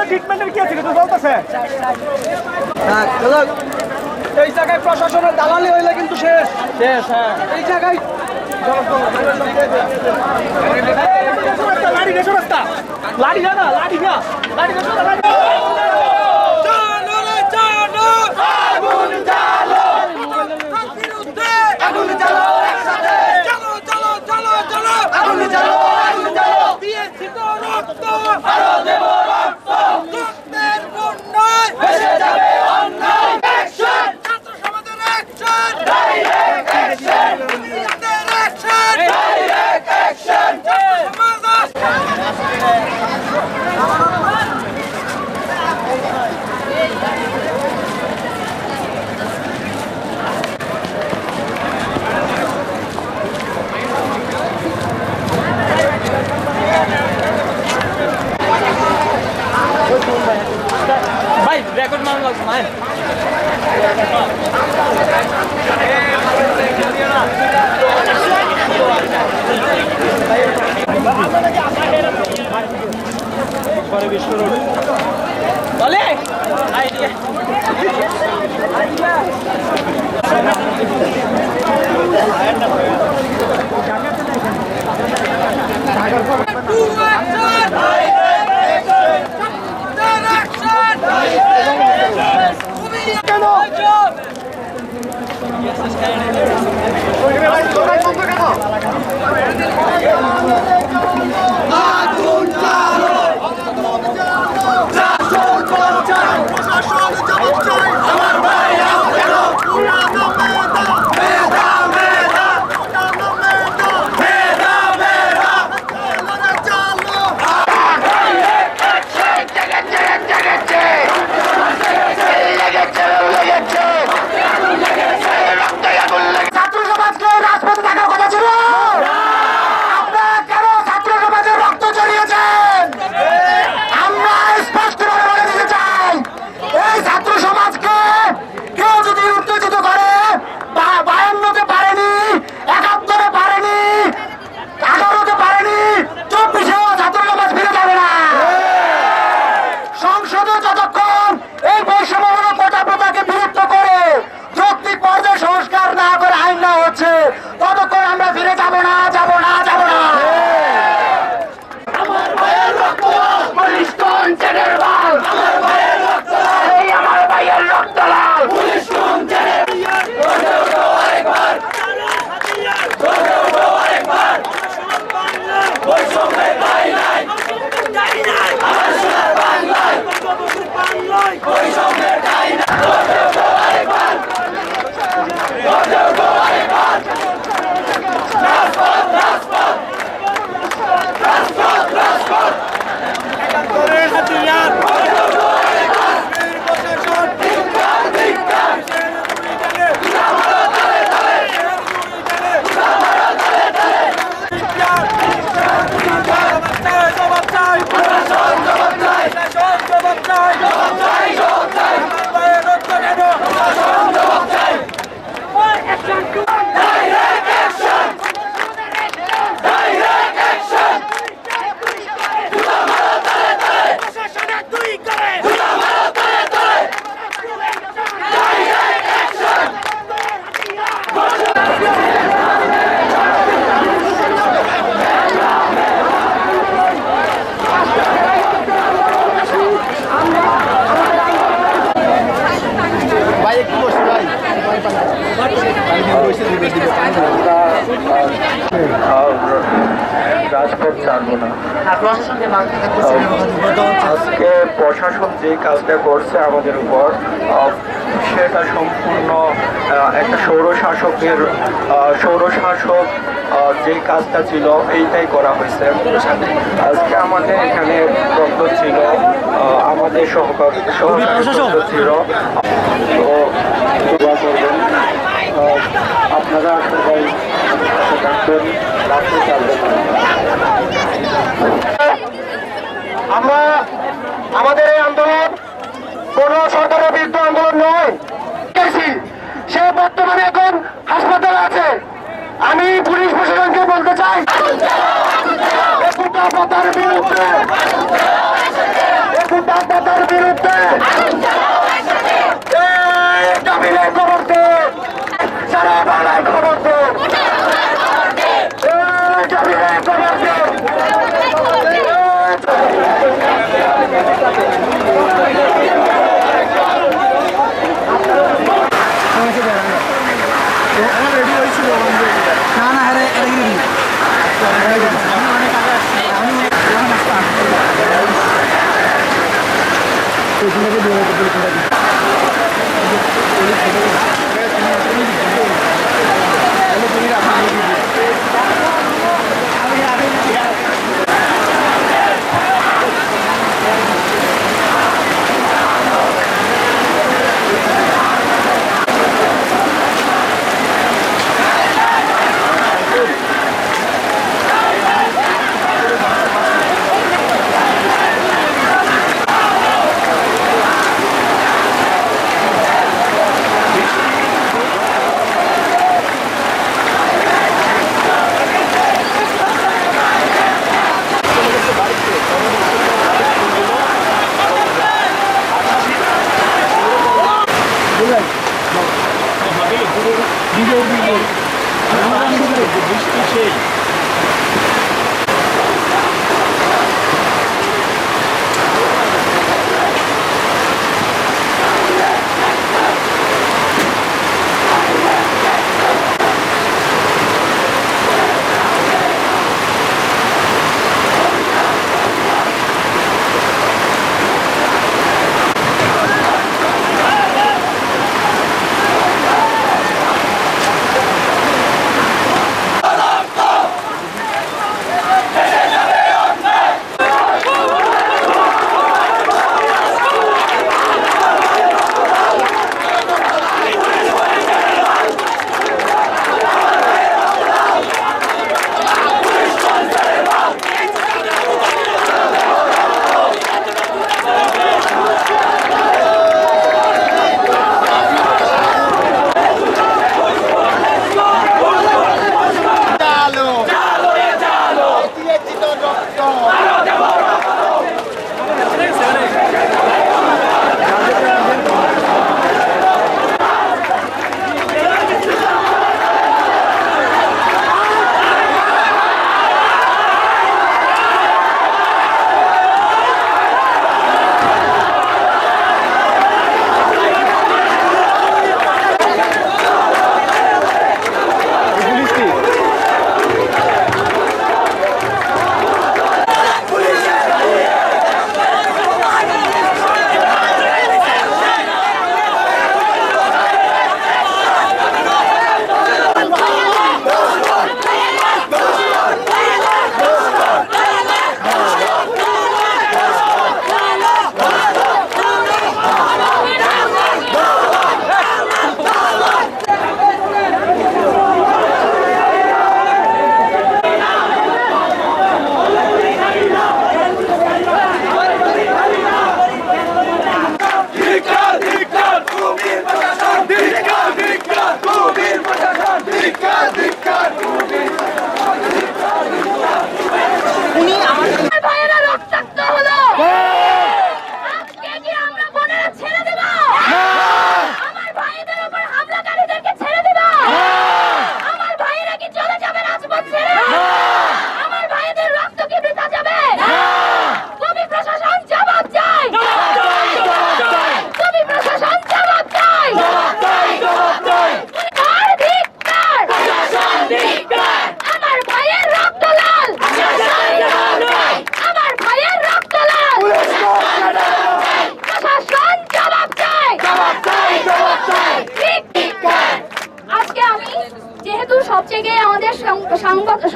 ট্রিটমেন্টের কি আছে কিছু চলতেছে? এই জায়গায় প্রশাসনের দালালি হইলে কিন্তু শেষ শেষ। হ্যাঁ, এই জায়গায় লাড়ি গেছো রাস্তা, লাড়ি না লাড়ি না লাড়ি গেছো লাড়ি। ভাই রেকর্ড মান লাগছে ভাই। পরে বিশ্ব রোড বলে আইডিয়া ততক্ষণ আমরা ফিরে যাবো না যাব না যাব না। আমার ভাইয়ের রক্ত পুলিশ কোন ছেলের লাল, আমার ভাইয়ের রক্ত এই আমার ভাইয়ের রক্ত লাল, পুলিশ কোন ছেলের আরেকবার আরেকবার ওই সঙ্গে গাই নাই আমার সোনার বাংলায় ওই সঙ্গে গাই নাই আরেকবার রাজপথ ছাড়বো না। আজকে প্রশাসন যে কাজটা করছে আমাদের উপর, সেটা সম্পূর্ণ একটা সৌরশাসক যে কাজটা ছিল এইটাই করা হয়েছে। আজকে আমাদের এখানে রক্ত ছিল, আমাদের সহকারী ছিল। তো দোয়া করবেন আপনারা সবাই থাকবেন, রাস্তায় চালবেন। আমরা আমাদের এই আন্দোলন কোন সরকারের বিরুদ্ধে আন্দোলন নয়, সে বর্তমানে এখন হাসপাতালে আছে। আমি পুলিশ প্রশাসনকে বলতে চাই দাঙ্গাদার বিরুদ্ধে দাঙ্গাদার বিরুদ্ধে কাবিলে খবর দে, সারা বাংলায় খবর দে, কাবিলে খবর দে।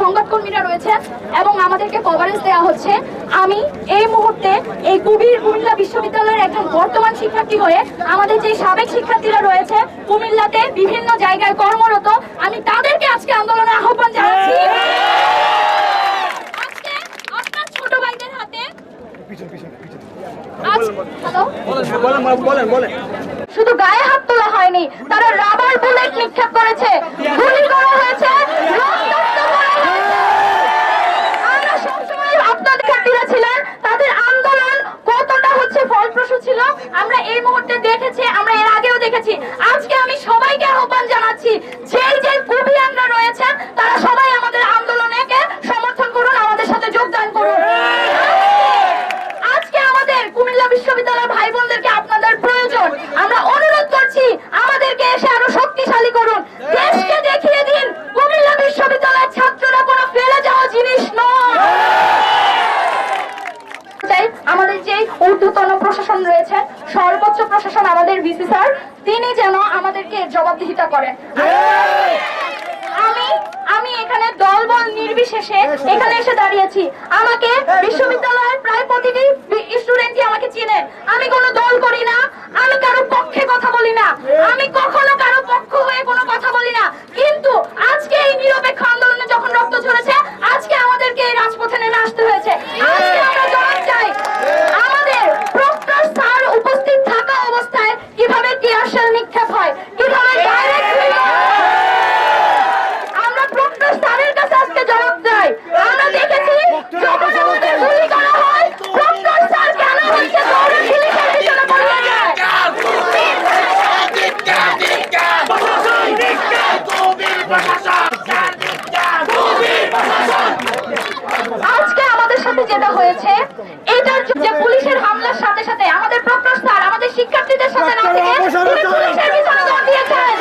সংবাদকর্মীরা রয়েছে এবং আমাদেরকে কভারেজ দেওয়া হচ্ছে। আমি এই মুহূর্তে এই কুমিল্লা বিশ্ববিদ্যালয়ের একজন বর্তমান শিক্ষার্থী হয়ে আমাদের যে সাবেক শিক্ষার্থীরা রয়েছে কুমিল্লাতে বিভিন্ন জায়গায় কর্মরত, আমি তাদেরকে আজকে আন্দোলনে আহ্বান জানাচ্ছি। আজকে আপনার ছোট ভাইদের হাতে শুধু গায়ে হাত তোলা হয়নি, তারা রাবার বুলেট নিক্ষেপ করেছে, গুলি করা হয়েছে, রক্তাক্ত করা হয়েছে। আমরা সবসময় আপনাদের মুহূর্তে দেখেছি, আমরা এর আগেও দেখেছি। আজকে আমি সবাইকে আহ্বান জানাচ্ছি, যে কুবিয়ানরা রয়েছেন তারা সবাই আমাদের আন্দোলনকে সমর্থন করুন, আমাদের সাথে যোগদান করুন। আজকে আমাদের কুমিল্লা বিশ্ববিদ্যালয়ের ভাই বোনদেরকে আপনাদের প্রয়োজন। আমরা অনুরোধ করছি, আমাদেরকে এসে আরো শক্তিশালী করুন, দেশকে দেখিয়ে দিন কুমিল্লা বিশ্ববিদ্যালয়ের ছাত্ররা কোনো ফেলে যাওয়া জিনিস নয়। আমাদের যে ঊর্ধ্বতন প্রশাসন রয়েছে, সর্বোচ্চ প্রশাসন আমাদের ভিসি স্যার, তিনি যেন আমাদেরকে জবাবদিহিতা করেন। আমি এখানে দলবল নির্বিশেষে এখানে এসে দাঁড়িয়েছি। আমাকে বিশ্ববিদ্যালয়ের প্রায় প্রতিটি স্টুডেন্টই আমাকে চিনে। আমি কোনো দল করি না, আমি কারো পক্ষে কথা বলি না, আমি কখনো কারো পক্ষ হয়ে কোনো কথা বলি না। কিন্তু আজকে এই নিরপেক্ষ আন্দোলনে যখন রক্ত ঝরেছে, আজকে আমাদেরকে এই রাজপথে নেমে আসতে হয়েছে। আজকে আমরা জবাব চাই, আমাদের প্রক্টর স্যার উপস্থিত থাকা অবস্থায় কিভাবে টিয়ার শেল নিক্ষেপ হয়, কিভাবে ডাইরেক্ট স্যারের কাছে আজকে জবাব চাই। আমরা দেখেছি যখন আমাদের গুলি করা হয়, প্রক্টর স্যার কেন হচ্ছে দৌড়ে পুলিশের পিছনে পড়ে যায়। আজকে আমাদের সাথে যেটা হয়েছে, এটার যে পুলিশের হামলার সাথে সাথে আমাদের প্রক্টর স্যার আমাদের শিক্ষার্থীদের সাথে না থেকে তিনি পুলিশের পিছনে দৌড় দিয়েছেন।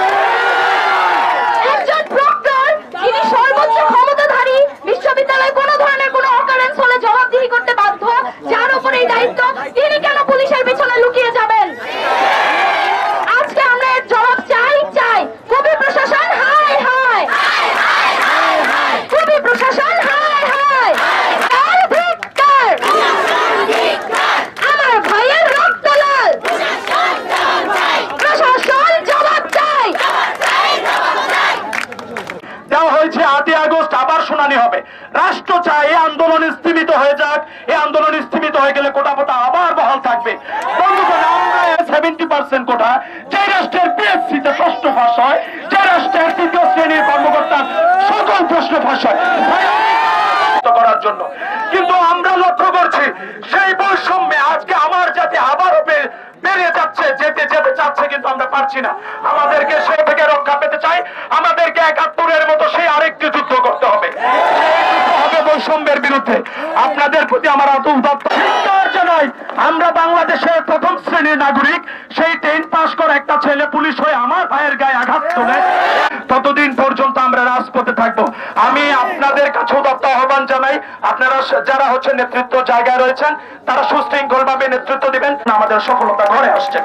একজন প্রক্টর, যিনি সর্বোচ্চ ক্ষমতাধারী, বিশ্ববিদ্যালয়ে কোনো ধরনের কোনো অকারেন্স হলে জবাবদিহি করতে বাধ্য, যার উপরে এই দায়িত্ব, তিনি কেন পুলিশের পিছনে লুকিয়ে যাবেন? আজকে আমরা এর জবাব চাই। কবি প্রশাসন হায় হায়, কবি প্রশাসন হায় হায়, আমার ভাইয়ের রক্ত লাল, প্রশাসন জবাব চাই। দেওয়া হয়েছে 8 আগস্ট আবার শুনানি হবে। রাষ্ট্র চায় এই আন্দোলন স্থিমিত হয়ে যাক। এই আন্দোলন স্থিমিত হয়ে গেলে কোটা আবার বহাল থাকবে। বন্ধুগণ, আমরা 70% কোটা যে রাষ্ট্রের পিএসসিতে প্রশ্ন ফাঁস হয়, যে রাষ্ট্রের 3য় শ্রেণীর কর্মকর্তার সকল প্রশ্ন ফাঁস হয় করার জন্য, কিন্তু আমরা লক্ষ্য করছি সেই বৈষম্যে আজকে আমার জাতি আবারও বেরিয়ে যাচ্ছে, যেতে চাচ্ছে, কিন্তু আমরা পারছি না। আমাদেরকে সেই থেকে রক্ষা পেতে চাই, আমাদেরকে 71-এর মতো সেই আরেকটি যুদ্ধ করতে হবে, বৈষম্যের বিরুদ্ধে। আপনাদের প্রতি আমার উদাত্ত জানাই, আমরা বাংলাদেশের প্রথম শ্রেণীর নাগরিক, সেই 10 পাস করা একটা ছেলে পুলিশ হয়ে আমার ভাইয়ের গায়ে আঘাত তোলে, ততদিন পর্যন্ত আমরা রাজপথে থাকবো। আমি আপনাদের কাছে উদাত্ত আহ্বান জানাই, আপনারা যারা নেতৃত্ব জায়গায় রয়েছেন, তারা সুশৃঙ্খল ভাবে নেতৃত্ব দিবেন। আমাদের সফলতা ঘরে আসছে।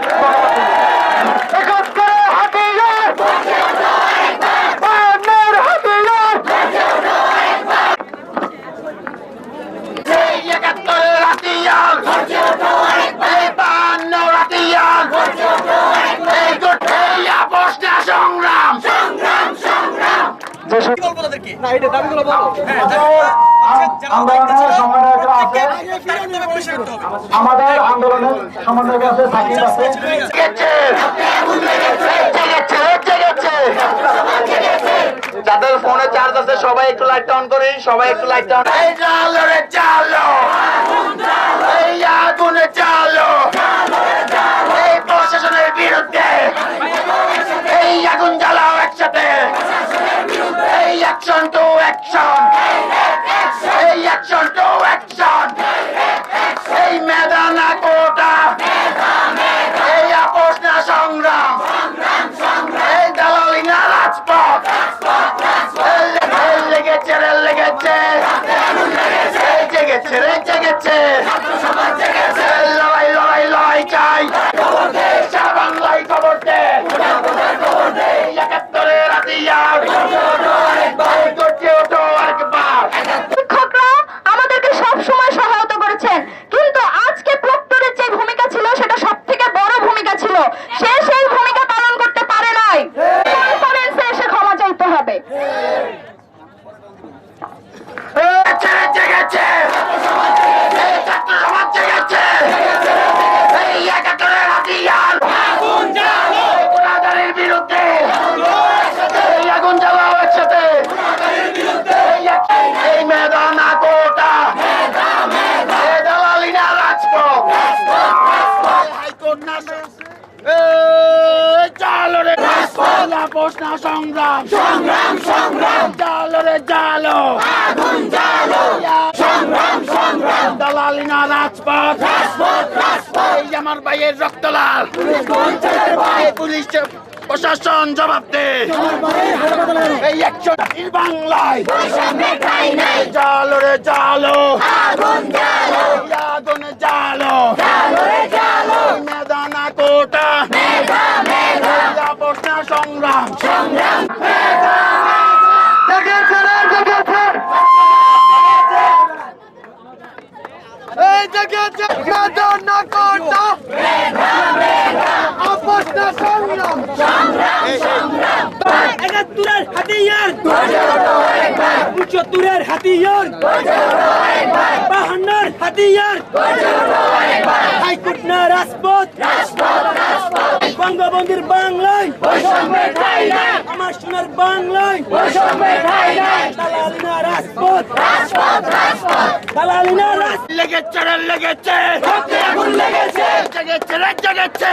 আমাদের আন্দোলনের সমন্বয়ক আছে, সাকিব আছে। যাদের ফোনে চার্জ আছে সবাই একটু লাইট অন করি, সবাই একটু লাইট অন। এই চালো রে চালো, এই আগুনে চালো, এই প্রশাসনের বিরুদ্ধে, এই আগুন জ্বালাও একসাথে, এই অ্যাকশন টু অ্যাকশন, এই অ্যাকশন টু অ্যাকশন, এই মেধা না কোটা, এই আপোষ না সংগ্রাম, এই দালালি না রাজপথ। লেগেছে রে লেগেছে, জেগেছে রে জেগেছে, লড়াই লড়াই লড়াই চাই, সারা বাংলায় খবর দে, 71-এর হাতিয়ার, গর্জে ওঠো আরেকবার। শিক্ষকরা আমাদেরকে সব সময় সহায়তা করেছেন, কিন্তু আজকে প্রক্টরের যে ভূমিকা ছিল সেটা সবথেকে বড় ভূমিকা ছিল, সে সেই ভূমিকা পালন করতে পারে নাই। কনফারেন্সে এসে ক্ষমা চাইতে হবে। জেগেছে, এই ছাত্র সমাজ জেগেছে, এই 71-এর হাতিয়ার, গুণাগারের বিরুদ্ধে, এই আগুন জ্বালাও একসাথে, এই মেধা না কোটা, এই দালালি না রাজপথ। চালো রে আপোষ না সংগ্রাম সংগ্রাম সংগ্রাম চালো রে চালো আগুন জ্বালো সংগ্রাম সংগ্রাম দালালি না রাজপথ রাজপথ রাজপথ এই আমার ভাইয়ের রক্ত লাল পুলিশ প্রশাসন জবাব দে এই একশো বাংলায় চালো রে চালো আগুন জ্বালো আগুন জ্বালো মেদানা কোটা আপোষ না সংগ্রাম সংগ্রাম এই দেখেছে মেদানা কোটা আপোষ না সংগ্রাম একাত্তরের হাতিয়ার ৭৯-এর হাতিয়ার ৫২-র হাতিয়ার হাইকোর্ট না রাজপথ বঙ্গবন্ধুর বাংলায় আমার সোনার বাংলায় দালালি না রাজপথ দালালি না রাজপথ লেগেছে লেগেছে লেগেছে লেগেছে